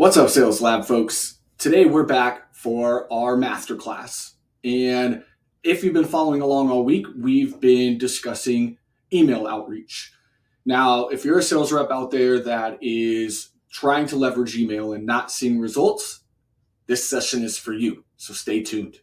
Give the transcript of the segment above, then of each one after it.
What's up, Sales Lab folks? Today we're back for our Masterclass. And if you've been following along all week, we've been discussing email outreach. Now, if you're a sales rep out there that is trying to leverage email and not seeing results, this session is for you. So stay tuned.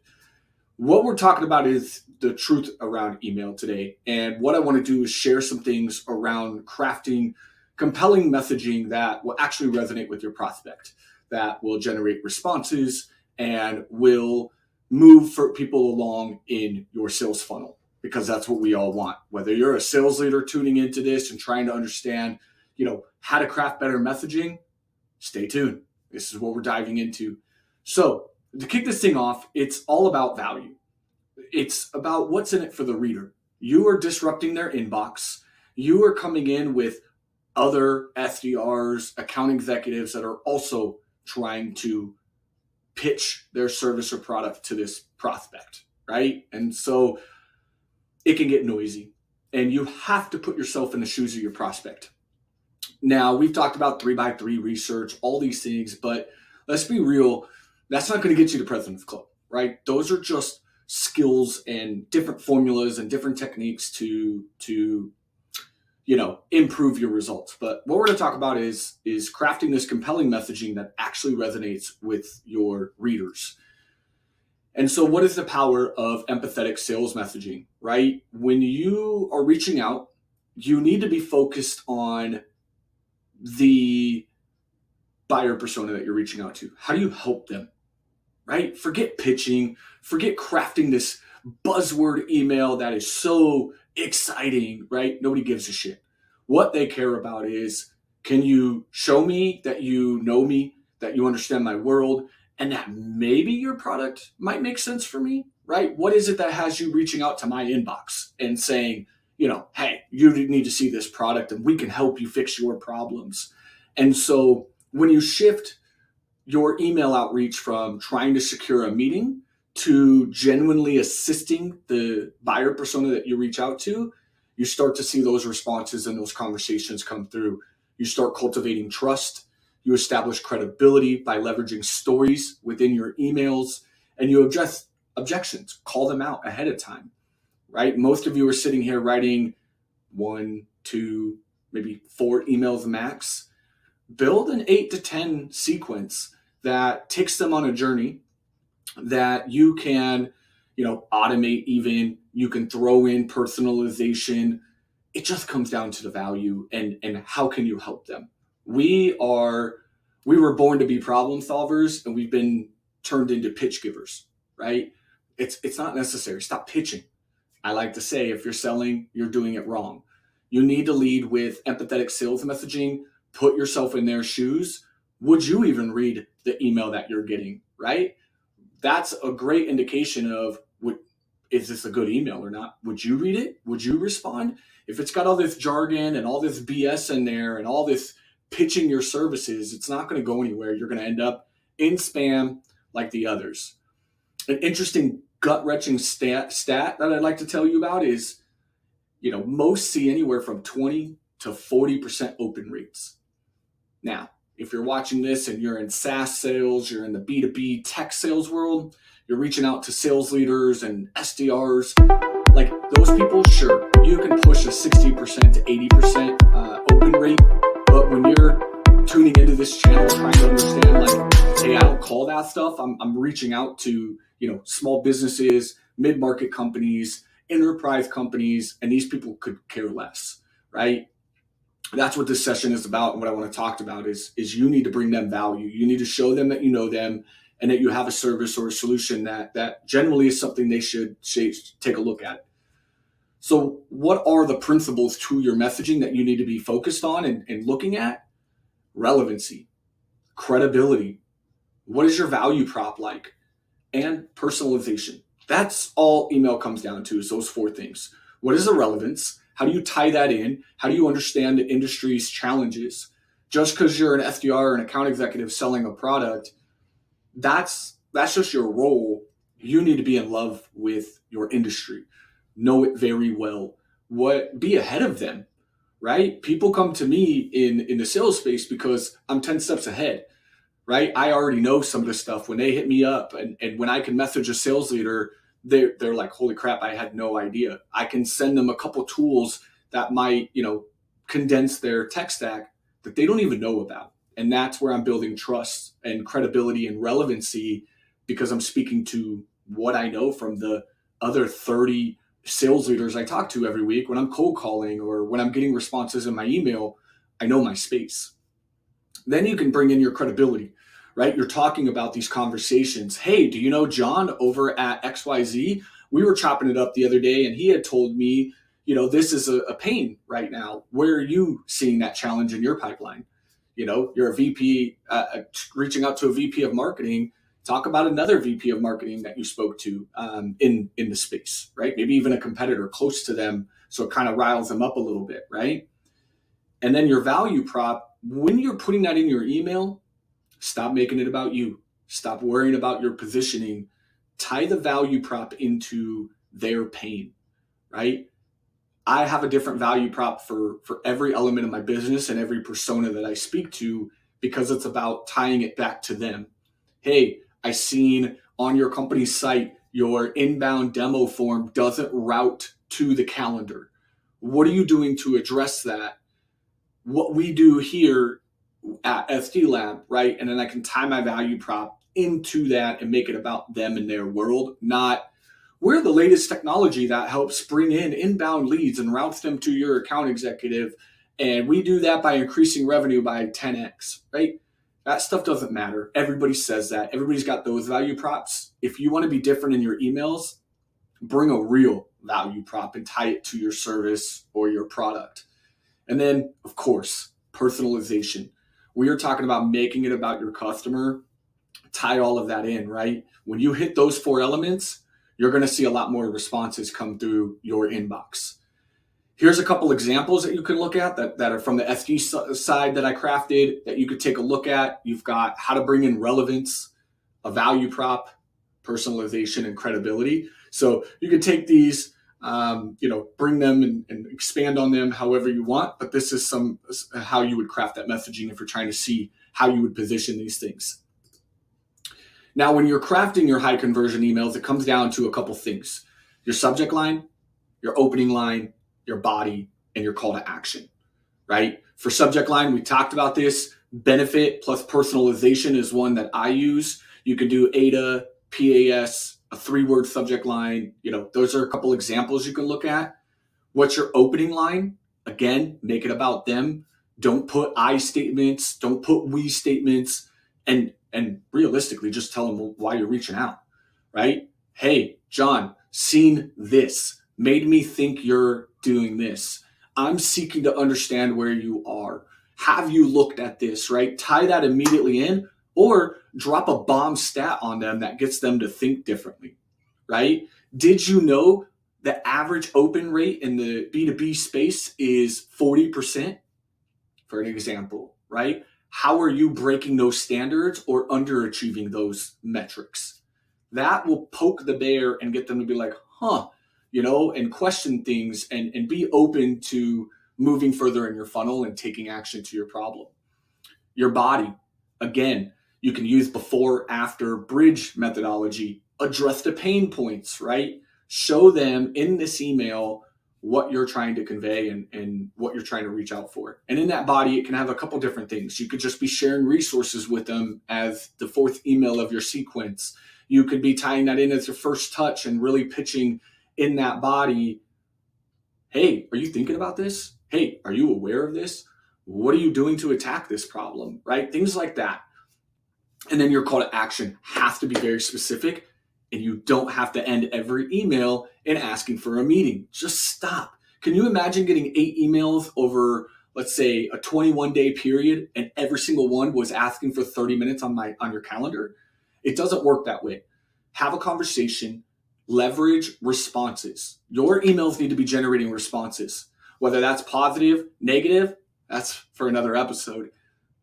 What we're talking about is the truth around email today. And what I want to do is share some things around crafting compelling messaging that will actually resonate with your prospect, that will generate responses and will move for people along in your sales funnel, because that's what we all want. Whether you're a sales leader tuning into this and trying to understand, how to craft better messaging, stay tuned. This is what we're diving into. So to kick this thing off, it's all about value. It's about what's in it for the reader. You are disrupting their inbox. You are coming in with other SDRs, account executives that are also trying to pitch their service or product to this prospect, right? And so it can get noisy, and you have to put yourself in the shoes of your prospect. Now, we've talked about 3x3 research, all these things, but let's be real, that's not going to get you to President's Club, right? Those are just skills and different formulas and different techniques to improve your results. But what we're going to talk about is crafting this compelling messaging that actually resonates with your readers. And so what is the power of empathetic sales messaging, right? When you are reaching out, you need to be focused on the buyer persona that you're reaching out to. How do you help them, right? Forget pitching, forget crafting this buzzword email that is so exciting, right? Nobody gives a shit. What they care about is, can you show me that you know me, that you understand my world, and that maybe your product might make sense for me, right? What is it that has you reaching out to my inbox and saying, hey, you need to see this product and we can help you fix your problems. And so when you shift your email outreach from trying to secure a meeting to genuinely assisting the buyer persona that you reach out to, you start to see those responses and those conversations come through. You start cultivating trust. You establish credibility by leveraging stories within your emails, and you address objections, call them out ahead of time, right? Most of you are sitting here writing 1, 2, maybe 4 emails max. Build an 8 to 10 sequence that takes them on a journey that you can, automate even. You can throw in personalization. It just comes down to the value and how can you help them. We were born to be problem solvers, and we've been turned into pitch givers, right? It's not necessary. Stop pitching. I like to say, if you're selling, you're doing it wrong. You need to lead with empathetic sales messaging. Put yourself in their shoes. Would you even read the email that you're getting, right? That's a great indication of, is this a good email or not? Would you read it? Would you respond? If it's got all this jargon and all this BS in there and all this pitching your services, it's not going to go anywhere. You're going to end up in spam like the others. An interesting gut-wrenching stat that I'd like to tell you about is, most see anywhere from 20 to 40% open rates. Now, if you're watching this and you're in SaaS sales, you're in the B2B tech sales world, you're reaching out to sales leaders and SDRs, like those people, sure, you can push a 60% to 80% open rate. But when you're tuning into this channel, trying to understand, hey, I don't call that stuff. I'm reaching out to, small businesses, mid-market companies, enterprise companies, and these people could care less, right? That's what this session is about. And what I want to talk about is you need to bring them value. You need to show them that you know them and that you have a service or a solution that generally is something they should take a look at. So what are the principles to your messaging that you need to be focused on and looking at? Relevancy, credibility. What is your value prop like? And personalization. That's all email comes down to, is those 4 things. What is the relevance? How do you tie that in? How do you understand the industry's challenges? Just because you're an SDR or an account executive selling a product, that's just your role. You need to be in love with your industry. Know it very well. Be ahead of them, right? People come to me in the sales space because I'm 10 steps ahead. right? I already know some of this stuff. When they hit me up and when I can message a sales leader, they're like, holy crap, I had no idea. I can send them a couple tools that might, condense their tech stack that they don't even know about. And that's where I'm building trust and credibility and relevancy, because I'm speaking to what I know from the other 30 sales leaders I talk to every week when I'm cold calling or when I'm getting responses in my email. I know my space. Then you can bring in your credibility, right? You're talking about these conversations. Hey, do you know John over at XYZ? We were chopping it up the other day and he had told me, this is a pain right now. Where are you seeing that challenge in your pipeline? You're a VP, reaching out to a VP of marketing. Talk about another VP of marketing that you spoke to in the space, right? Maybe even a competitor close to them, so it kind of riles them up a little bit, right? And then your value prop, when you're putting that in your email, stop making it about you. Stop worrying about your positioning. Tie the value prop into their pain, right? I have a different value prop for every element of my business and every persona that I speak to, because it's about tying it back to them. Hey, I seen on your company's site your inbound demo form doesn't route to the calendar. What are you doing to address that? What we do here at SD Lab, right? And then I can tie my value prop into that and make it about them and their world, not we're the latest technology that helps bring in inbound leads and routes them to your account executive. And we do that by increasing revenue by 10x, right? That stuff doesn't matter. Everybody says that. Everybody's got those value props. If you want to be different in your emails, bring a real value prop and tie it to your service or your product. And then, of course, personalization. We are talking about making it about your customer. Tie all of that in, right? When you hit those 4 elements, you're going to see a lot more responses come through your inbox. Here's a couple examples that you can look at that are from the SD side that I crafted that you could take a look at. You've got how to bring in relevance, a value prop, personalization, and credibility. So you can take these, bring them and expand on them however you want. But this is how you would craft that messaging if you're trying to see how you would position these things. Now, when you're crafting your high conversion emails, it comes down to a couple things: your subject line, your opening line, your body, and your call to action, right? For subject line, we talked about this. Benefit plus personalization is one that I use. You can do ADA, PAS, a 3-word subject line. Those are a couple examples you can look at. What's your opening line? Again, make it about them. Don't put I statements. Don't put we statements. And realistically, just tell them why you're reaching out, right? Hey, John, seen this, made me think you're doing this. I'm seeking to understand where you are. Have you looked at this, right? Tie that immediately in, or drop a bomb stat on them that gets them to think differently, right? Did you know the average open rate in the B2B space is 40%? For an example, right? How are you breaking those standards or underachieving those metrics? That will poke the bear and get them to be like, and question things and be open to moving further in your funnel and taking action to your problem. Your body, again, you can use before, after, bridge methodology, address the pain points, right? Show them in this email what you're trying to convey and what you're trying to reach out for. And in that body, it can have a couple different things. You could just be sharing resources with them as the 4th email of your sequence. You could be tying that in as your first touch and really pitching in that body. Hey, are you thinking about this? Hey, are you aware of this? What are you doing to attack this problem, right? Things like that. And then your call to action has to be very specific. And you don't have to end every email in asking for a meeting. Just stop. Can you imagine getting 8 emails over, let's say, a 21-day period, and every single one was asking for 30 minutes on your calendar? It doesn't work that way. Have a conversation, leverage responses. Your emails need to be generating responses. Whether that's positive, negative, that's for another episode.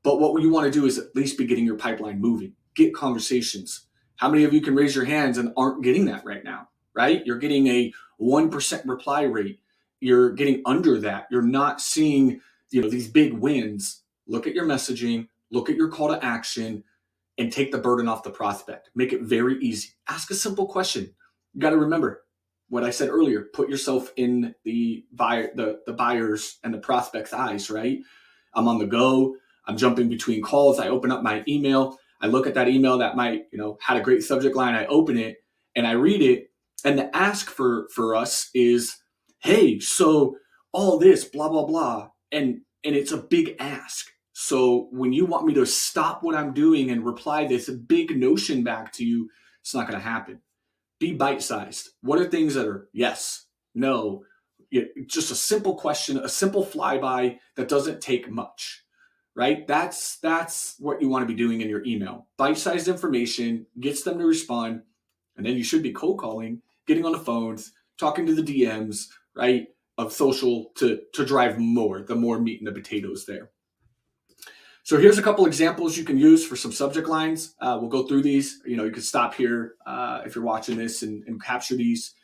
But what you want to do is at least be getting your pipeline moving. Get conversations. How many of you can raise your hands and aren't getting that right now, right? You're getting a 1% reply rate. You're getting under that. You're not seeing, these big wins. Look at your messaging. Look at your call to action. and take the burden off the prospect. Make it very easy. Ask a simple question. You got to remember what I said earlier. Put yourself in the buyers and the prospect's eyes, right? I'm on the go. I'm jumping between calls. I open up my email. I look at that email that might, had a great subject line. I open it and I read it. And the ask for us is, hey, so all this, blah, blah, blah. And it's a big ask. So when you want me to stop what I'm doing and reply this big notion back to you, it's not going to happen. Be bite-sized. What are things that are yes, no, just a simple question, a simple flyby that doesn't take much, right? That's what you want to be doing in your email. Bite-sized information gets them to respond, and then you should be cold calling, getting on the phones, talking to the DMs, right, of social to drive the more meat and the potatoes there. So here's a couple examples you can use for some subject lines. We'll go through these. You can stop here if you're watching this and capture these.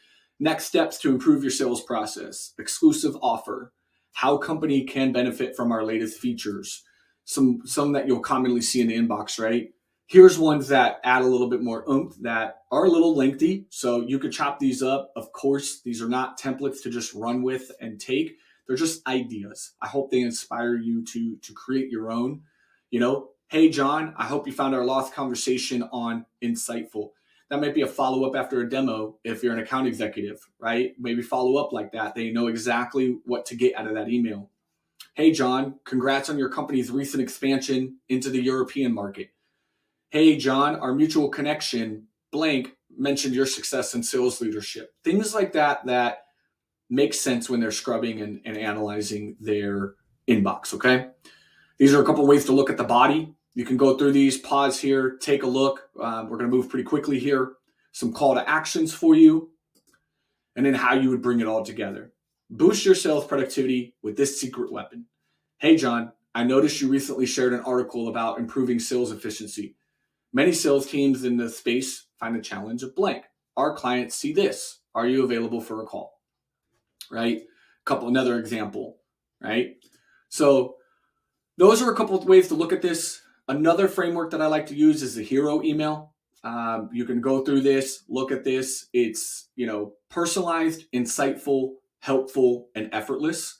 Next steps to improve your sales process. Exclusive offer. How company can benefit from our latest features. Some that you'll commonly see in the inbox, right? Here's ones that add a little bit more oomph that are a little lengthy. So you could chop these up. Of course, these are not templates to just run with and take. They're just ideas. I hope they inspire you to create your own. Hey, John, I hope you found our last conversation on insightful. That might be a follow-up after a demo if you're an account executive, right? Maybe follow up like that. They know exactly what to get out of that email. Hey, John, congrats on your company's recent expansion into the European market. Hey, John, our mutual connection, blank, mentioned your success in sales leadership. Things like that make sense when they're scrubbing and analyzing their inbox, okay? These are a couple ways to look at the body. You can go through these, pause here, take a look. We're going to move pretty quickly here. Some call to actions for you, and then how you would bring it all together. Boost your sales productivity with this secret weapon. Hey, John, I noticed you recently shared an article about improving sales efficiency. Many sales teams in the space find the challenge of blank. Our clients see this. Are you available for a call? Right? Another example, right? So those are a couple of ways to look at this. Another framework that I like to use is the hero email. You can go through this, look at this. It's, personalized, insightful, helpful, and effortless.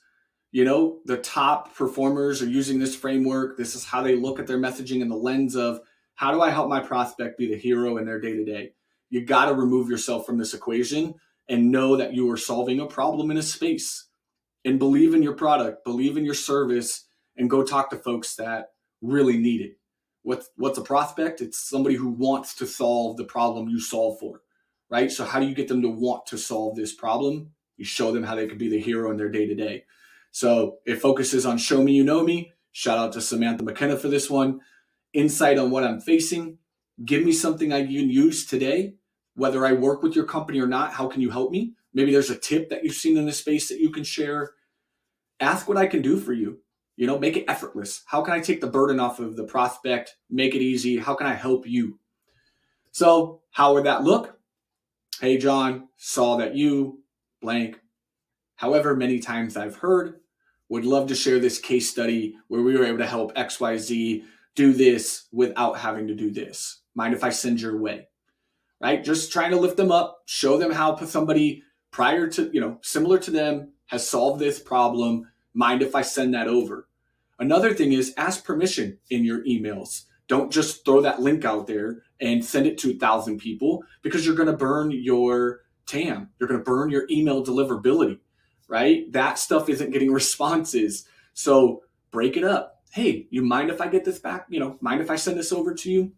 The top performers are using this framework. This is how they look at their messaging in the lens of, how do I help my prospect be the hero in their day-to-day? You got to remove yourself from this equation and know that you are solving a problem in a space, and believe in your product, believe in your service, and go talk to folks that really need it. What's a prospect? It's somebody who wants to solve the problem you solve for, right? So how do you get them to want to solve this problem? You show them how they can be the hero in their day-to-day. So it focuses on show me you know me. Shout out to Samantha McKenna for this one. Insight on what I'm facing. Give me something I can use today. Whether I work with your company or not, how can you help me? Maybe there's a tip that you've seen in this space that you can share. Ask what I can do for you. Make it effortless. How can I take the burden off of the prospect? Make it easy. How can I help you? So how would that look? Hey, John, saw that you blank. However many times I've heard, would love to share this case study where we were able to help XYZ do this without having to do this. Mind if I send your way? Right? Just trying to lift them up, show them how somebody prior to, similar to them has solved this problem. Mind if I send that over? Another thing is ask permission in your emails. Don't just throw that link out there and send it to 1,000 people, because you're going to burn your TAM. You're going to burn your email deliverability, right? That stuff isn't getting responses. So break it up. Hey, you mind if I get this back? Mind if I send this over to you?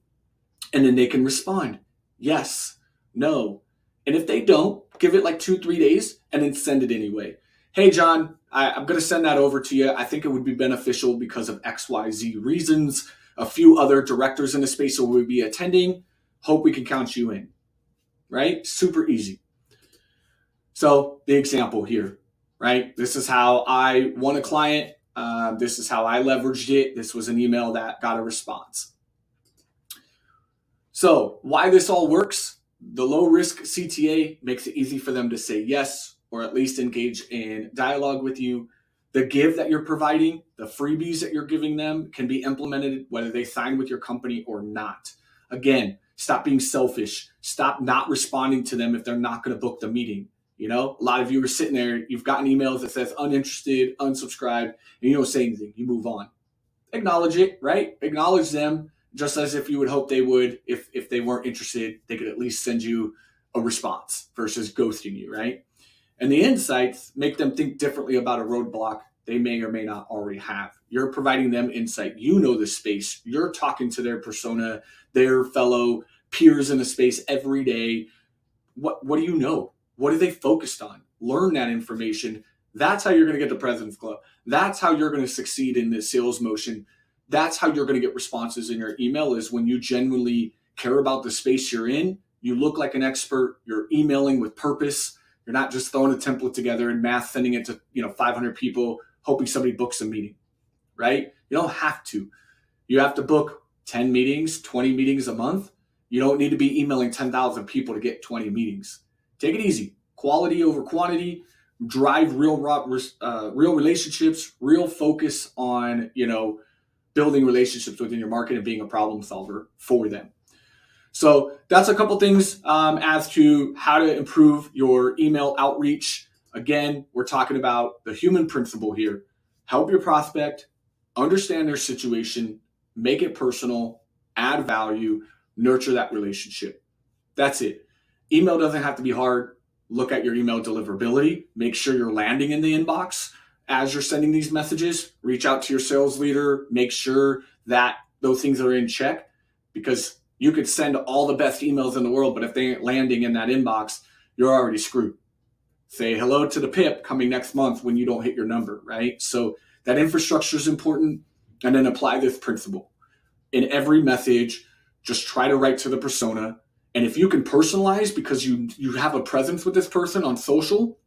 And then they can respond. Yes, no. And if they don't, give it like 2-3 days and then send it anyway. Hey, John, I'm going to send that over to you. I think it would be beneficial because of XYZ reasons. A few other directors in the space will be attending. Hope we can count you in, right? Super easy. So the example here, right? This is how I won a client. This is how I leveraged it. This was an email that got a response. So why this all works? The low risk CTA makes it easy for them to say yes, or at least engage in dialogue with you. The give that you're providing, the freebies that you're giving them can be implemented whether they sign with your company or not. Again, stop being selfish. Stop not responding to them if they're not going to book the meeting. You know, a lot of you are sitting there, you've gotten emails that says uninterested, unsubscribed, and you don't say anything. You move on. Acknowledge it, right? Acknowledge them just as if you would hope they would. If they weren't interested, they could at least send you a response versus ghosting you, right? And the insights make them think differently about a roadblock they may or may not already have. You're providing them insight. You know the space. You're talking to their persona, their fellow peers in the space every day. What do you know? What are they focused on? Learn that information. That's how you're going to get the President's Club. That's how you're going to succeed in this sales motion. That's how you're going to get responses in your email, is when you genuinely care about the space you're in. You look like an expert. You're emailing with purpose. You're not just throwing a template together and mass sending it to 500 people, hoping somebody books a meeting, right? You don't have to. You have to book 10 meetings, 20 meetings a month. You don't need to be emailing 10,000 people to get 20 meetings. Take it easy. Quality over quantity. Drive real relationships. Real focus on building relationships within your market and being a problem solver for them. So that's a couple things as to how to improve your email outreach. Again, we're talking about the human principle here. Help your prospect, understand their situation, make it personal, add value, nurture that relationship. That's it. Email doesn't have to be hard. Look at your email deliverability. Make sure you're landing in the inbox as you're sending these messages. Reach out to your sales leader. Make sure that those things are in check, because you could send all the best emails in the world, but if they ain't landing in that inbox, you're already screwed. Say hello to the PIP coming next month when you don't hit your number, right? So that infrastructure is important. And then apply this principle. In every message, just try to write to the persona. And if you can personalize, because you have a presence with this person on social,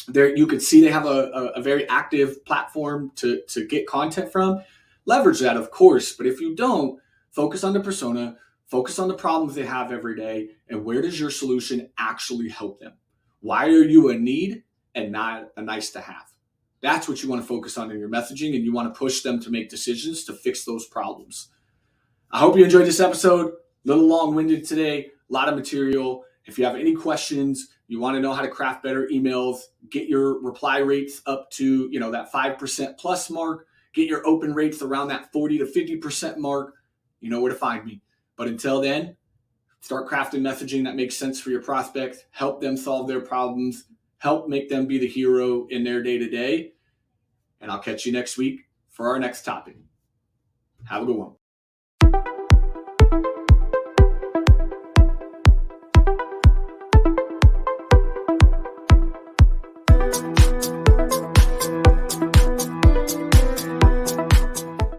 there you could see they have a very active platform to get content from. Leverage that, of course. But if you don't, focus on the persona, focus on the problems they have every day, and where does your solution actually help them? Why are you a need and not a nice to have? That's what you want to focus on in your messaging, and you want to push them to make decisions to fix those problems. I hope you enjoyed this episode. A little long-winded today, a lot of material. If you have any questions, you want to know how to craft better emails, get your reply rates up to that 5% plus mark, get your open rates around that 40 to 50% mark, you know where to find me. But until then, start crafting messaging that makes sense for your prospects, help them solve their problems, help make them be the hero in their day-to-day. And I'll catch you next week for our next topic. Have a good one.